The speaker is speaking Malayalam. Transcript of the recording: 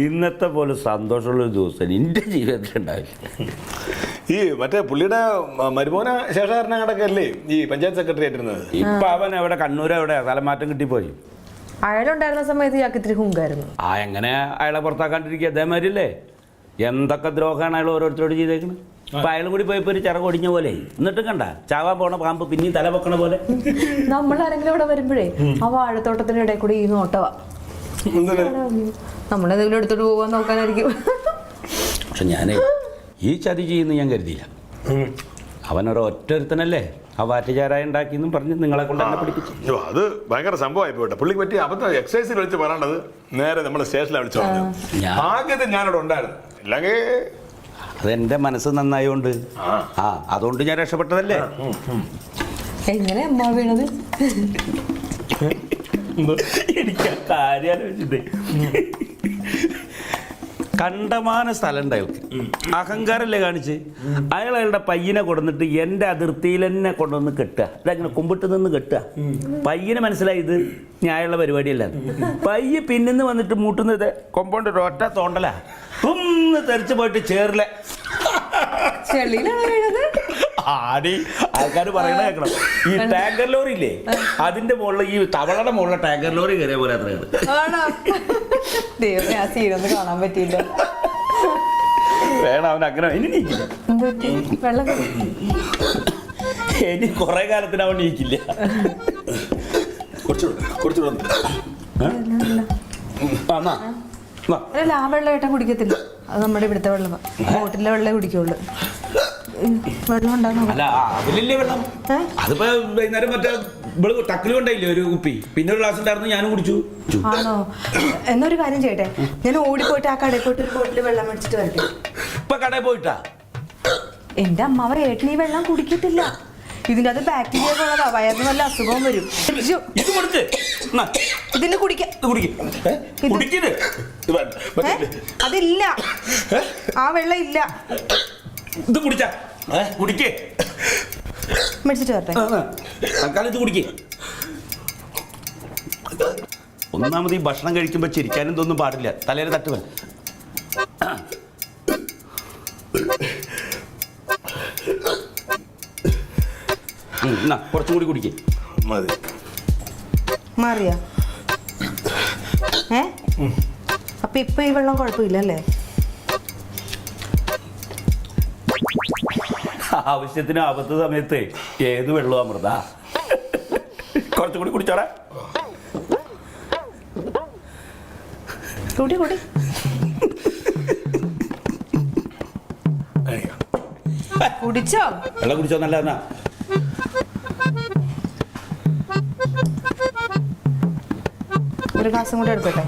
ഇന്നത്തെ പോലെ സന്തോഷമുള്ളൊരു ദിവസം എൻ്റെ ജീവിതത്തിൽ ഉണ്ടാവില്ല. ഈ മറ്റേ പുള്ളിയുടെ മരുമോന ശേഷകാരനങ്ങടൊക്കെ അല്ലേ ഈ പഞ്ചായത്ത് സെക്രട്ടറി ആയിട്ടിരുന്നത്? ഇപ്പൊ അവൻ എവിടെ കണ്ണൂർ എവിടെ സ്ഥലമാറ്റം കിട്ടിപ്പോയി. അയാളുണ്ടായിരുന്ന സമയത്ത് ഇയാൾക്ക് ഇത്തിരി ഹുങ്കായിരുന്നു. എങ്ങനെ അയാളെ പുറത്താക്കാണ്ടിരിക്കുക? അതേമാതിരി അല്ലേ എന്തൊക്കെ ദ്രോഹമാണ് അയാൾ ഓരോരുത്തരോട് ചെയ്തേക്കുന്നത്. അപ്പൊ അയാളും കൂടി പോയപ്പോ ഒരു ചിറക് ഒടിഞ്ഞ പോലെ എന്നിട്ടും കണ്ട ചാവാൻ പോണ പാമ്പ് പിന്നെയും തല പൊക്കണ പോലെ. നമ്മളാരെങ്കിലും ഇവിടെ വരുമ്പോഴേ ആ വാഴത്തോട്ടത്തിന്റെ ഇടയിൽ കൂടി ഈ നോട്ടവാ. നമ്മളെന്തെങ്കിലും എടുത്തോട്ട് പോകാൻ നോക്കാനായിരിക്കും. പക്ഷെ ഞാനേ ഈ ചതി ചെയ്യുന്ന ഞാൻ കരുതിയില്ല. അവനൊരു ഒറ്റൊരുത്തനല്ലേ ആ വാറ്റുചാരായ ഉണ്ടാക്കിയെന്നും പറഞ്ഞ് നിങ്ങളെ കൊണ്ട് തന്നെ പിടിപ്പിച്ചു. അത് ഭയങ്കര സംഭവമായി പോട്ടെ. പുള്ളിക്ക് പറ്റി അബദ്ധം എക്സൈസിൽ വിളിച്ച് പറയേണ്ടത് നേരെ നമ്മൾ സ്റ്റേഷനിൽ വിളിച്ചു പറഞ്ഞു. ആദ്യത്തെ ഞാനിവിടെ ഉണ്ടായിരുന്നു. അല്ലെങ്കിൽ അതെന്റെ മനസ്സ് നന്നായോണ്ട് അതുകൊണ്ട് ഞാൻ രക്ഷപ്പെട്ടതല്ലേ. എങ്ങനെ അമ്മ വീണത്? എനിക്ക് ആ കാര്യം ആലോചിച്ചിട്ടേ കണ്ടമാന സ്ഥലം ഉണ്ട് അയാൾക്ക്. അഹങ്കാരല്ലേ കാണിച്ച് അയാളുടെ പയ്യനെ കൊടുന്നിട്ട് എൻ്റെ അതിർത്തിയിൽ തന്നെ കൊണ്ടുവന്ന് കെട്ടുക. ഇതങ്ങനെ കുമ്പിട്ട് നിന്ന് കെട്ടുക. പയ്യന് മനസ്സിലായി ഇത് ന്യായമുള്ള പരിപാടിയല്ല. പയ്യ പിന്നിന്ന് വന്നിട്ട് മൂട്ടുന്നത് കൊമ്പോണ്ട് ഒറ്റ തോണ്ടല ഒന്ന് തെറിച്ച് പോയിട്ട് ചേറിലെ ആടി ആൾക്കാർ പറയണ കേൾക്കണം. ഈ ടാങ്കർ ലോറി ഇല്ലേ അതിന്റെ മുകളിൽ ഈ തവളയുടെ മുകളിലെ ടാങ്കർ ലോറി കയറിയ പോലെ അത്രയാണ്. കാണാൻ പറ്റിയില്ല. വേണം അവൻ അങ്ങനെ ഇനി നീക്കില്ല. ഇനി കൊറേ കാലത്തിന് അവൻ നീക്കില്ല. അല്ല ആ വെള്ളം ഏട്ടാ കുടിക്കത്തില്ല. അത് നമ്മുടെ ഇവിടുത്തെ വെള്ളം ബോട്ടിലെ വെള്ളം കുടിക്കുള്ളൂ. വെള്ളം ഉണ്ടാകും. അല്ല അതിലല്ലേ വെള്ളം. അതിപ്പോ വൈകുന്നേരം മറ്റേ ഇവിടെ തക്കില് കൊണ്ടായില്ലേ ഒരു കുപ്പി, പിന്നെ ഒരു ഗ്ലാസ് ഉണ്ടായിരുന്നു ഞാനും കുടിച്ചു. ആണോ? എന്നൊരു കാര്യം ചെയ്യട്ടെ, ഞാൻ ഓടിപ്പോയിട്ട് ആ കടയിൽ പോയിട്ട് ഒരു ബോട്ടിൽ വെള്ളം മേടിച്ചിട്ട് വരട്ടെ. ഇപ്പൊ കടയിൽ പോയിട്ടാ? എന്റെ അമ്മാവ ഏട്ടന് ഈ വെള്ളം കുടിക്കത്തില്ല. ഇതിന്റെ അത് ബാക്ടീരിയ ഉള്ളതാ, വയറിന് വല്ല അസുഖവും വരും. ഇതിന് അതില്ല, ആ വെള്ളം ഇല്ല. ഇത് കുടിച്ചാ കുടിക്കേ മേടിച്ചിട്ട് വരട്ടെ. തൽക്കാലം ഇത് കുടിക്കേ. ഒന്നാമത് ഈ ഭക്ഷണം കഴിക്കുമ്പോ ചിരിക്കാനും ഇതൊന്നും പാടില്ല. തലയിൽ തട്ടുവൻ. കുറച്ചും കൂടി കുടിക്കേ. മാറിയാ? അപ്പൊ ഇപ്പൊ ഈ വെള്ളം കുഴപ്പമില്ലല്ലേ? ആവശ്യത്തിന് ആപത്ത് സമയത്ത് ഏത് വെള്ളവും അമൃത. കുറച്ചുകൂടി കുടിച്ചോടാ. കുടി കുടി. കുടിച്ചോ? വെള്ളം കുടിച്ചോ? നല്ല ഒരു ഗ്ലാസും കൂടെ എടുക്കട്ടെ.